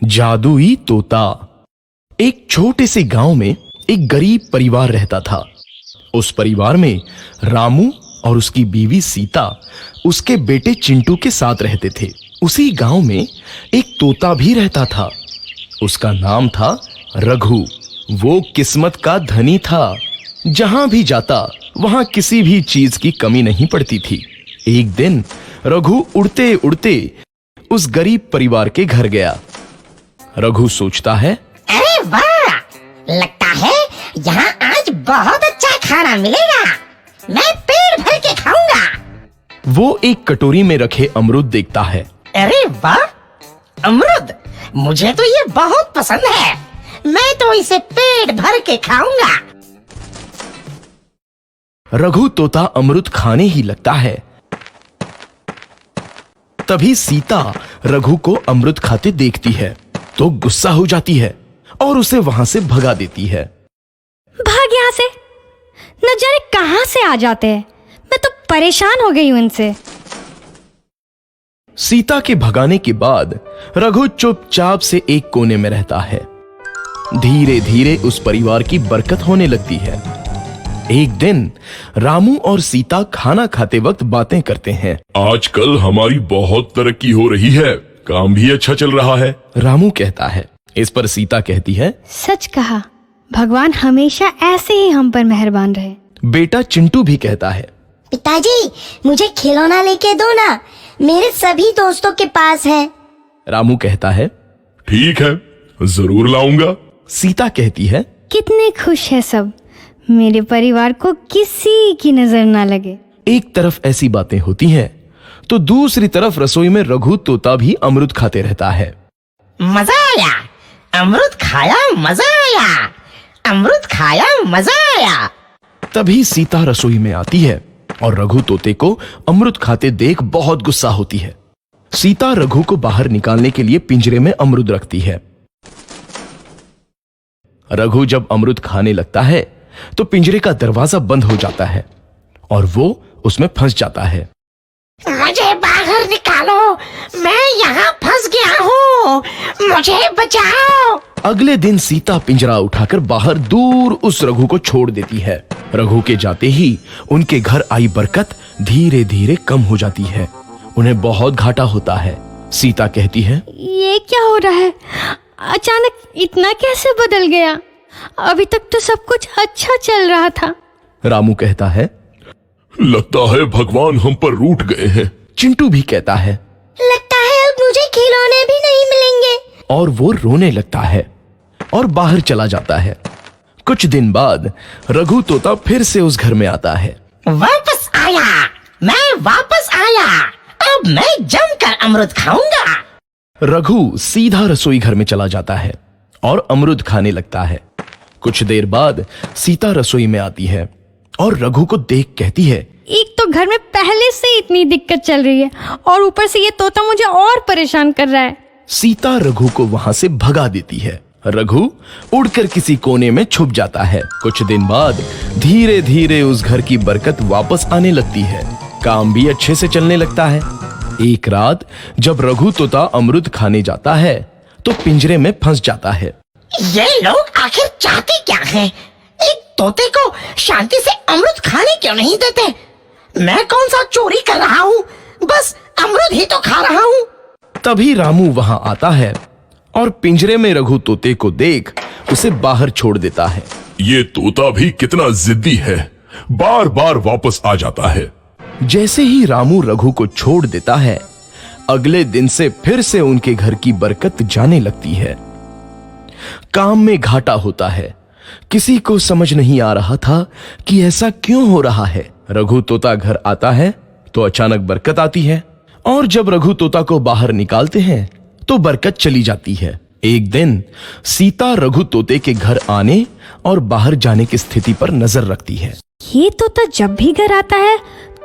जादुई तोता। एक छोटे से गांव में एक गरीब परिवार रहता था। उस परिवार में रामू और उसकी बीवी सीता उसके बेटे चिंटू के साथ रहते थे। उसी गांव में एक तोता भी रहता था। उसका नाम था रघु। वो किस्मत का धनी था। जहां भी जाता वहां किसी भी चीज की कमी नहीं पड़ती थी। एक दिन रघु उड़ते उड़ते उस गरीब परिवार के घर गया। रघु सोचता है, अरे वाह, लगता है यहाँ आज बहुत अच्छा खाना मिलेगा। मैं पेट भर के खाऊंगा। वो एक कटोरी में रखे अमरूद देखता है। अरे वाह, अमरूद, मुझे तो ये बहुत पसंद है। मैं तो इसे पेट भर के खाऊंगा। रघु तोता अमरूद खाने ही लगता है। तभी सीता रघु को अमरूद खाते देखती है तो गुस्सा हो जाती है और उसे वहां से भगा देती है। भाग यहाँ से, न जाने कहां से आ जाते हैं। मैं तो परेशान हो गई हूं इनसे। सीता के भगाने के बाद रघु चुपचाप से एक कोने में रहता है। धीरे धीरे उस परिवार की बरकत होने लगती है। एक दिन रामू और सीता खाना खाते वक्त बातें करते हैं। आजकल हमारी बहुत तरक्की हो रही है, काम भी अच्छा चल रहा है। रामू कहता है। इस पर सीता कहती है, सच कहा, भगवान हमेशा ऐसे ही हम पर मेहरबान रहे। बेटा चिंटू भी कहता है, पिताजी, मुझे खिलौना लेके दो ना, मेरे सभी दोस्तों के पास है। रामू कहता है, ठीक है, जरूर लाऊंगा। सीता कहती है, कितने खुश है सब, मेरे परिवार को किसी की नजर ना लगे। एक तरफ ऐसी बातें होती हैं तो दूसरी तरफ रसोई में रघु तोता भी अमरूद खाते रहता है। मजा आया, अमरूद खाया, मजा आया, अमरूद खाया, मजा आया। तभी सीता रसोई में आती है और रघु तोते को अमरूद खाते देख बहुत गुस्सा होती है। सीता रघु को बाहर निकालने के लिए पिंजरे में अमरूद रखती है। रघु जब अमरूद खाने लगता है तो पिंजरे का दरवाजा बंद हो जाता है और वो उसमें फंस जाता है। मुझे बाहर निकालो, मैं यहाँ फंस गया हूँ, मुझे बचाओ। अगले दिन सीता पिंजरा उठाकर बाहर दूर उस रघु को छोड़ देती है। रघु के जाते ही उनके घर आई बरकत धीरे धीरे कम हो जाती है। उन्हें बहुत घाटा होता है। सीता कहती है, ये क्या हो रहा है, अचानक इतना कैसे बदल गया? अभी तक तो सब कुछ अच्छा चल रहा था। रामू कहता है, लगता है भगवान हम पर रूठ गए हैं। चिंटू भी कहता है, लगता है अब मुझे खिलौने भी नहीं मिलेंगे। और वो रोने लगता है और बाहर चला जाता है। कुछ दिन बाद रघु तोता फिर से उस घर में आता है। वापस आया, मैं वापस आया, अब मैं जमकर अमरूद खाऊंगा। रघु सीधा रसोई घर में चला जाता है और अमरूद खाने लगता है। कुछ देर बाद सीता रसोई में आती है और रघु को देख कहती है, एक तो घर में पहले से इतनी दिक्कत चल रही है और ऊपर से ये तोता मुझे और परेशान कर रहा है। सीता रघु को वहां से भगा देती है। रघु उड़कर किसी कोने में छुप जाता है। कुछ दिन बाद धीरे धीरे उस घर की बरकत वापस आने लगती है। काम भी अच्छे से चलने लगता है। एक रात जब रघु तोता अमरूद खाने जाता है तो पिंजरे में फंस जाता है। ये लोग आखिर चाहते क्या हैं? एक तोते को शांति से अमरूद खाने क्यों नहीं देते? मैं कौन सा चोरी कर रहा हूँ? बस अमरूद ही तो खा रहा हूँ। तभी रामू वहां आता है और पिंजरे में रघु तोते को देख उसे बाहर छोड़ देता है। ये तोता भी कितना जिद्दी है, बार बार वापस आ जाता है। जैसे ही रामू रघु को छोड़ देता है, अगले दिन से फिर से उनके घर की बरकत जाने लगती है। काम में घाटा होता है। किसी को समझ नहीं आ रहा था कि ऐसा क्यों हो रहा है। रघु तोता घर आता है तो अचानक बरकत आती है और जब रघु तोता को बाहर निकालते हैं तो बरकत चली जाती है। एक दिन सीता रघु तोते के घर आने और बाहर जाने की स्थिति पर नजर रखती है। ये तोता जब भी घर आता है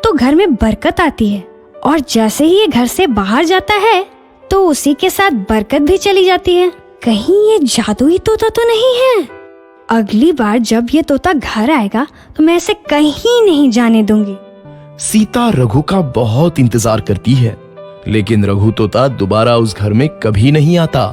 तो घर में बरकत आती है और जैसे ही ये घर से बाहर जाता है तो उसी के साथ बरकत भी चली जाती है। कहीं ये जादुई तोता तो नहीं है? अगली बार जब ये तोता घर आएगा तो मैं इसे कहीं नहीं जाने दूंगी। सीता रघु का बहुत इंतजार करती है, लेकिन रघु तोता दोबारा उस घर में कभी नहीं आता।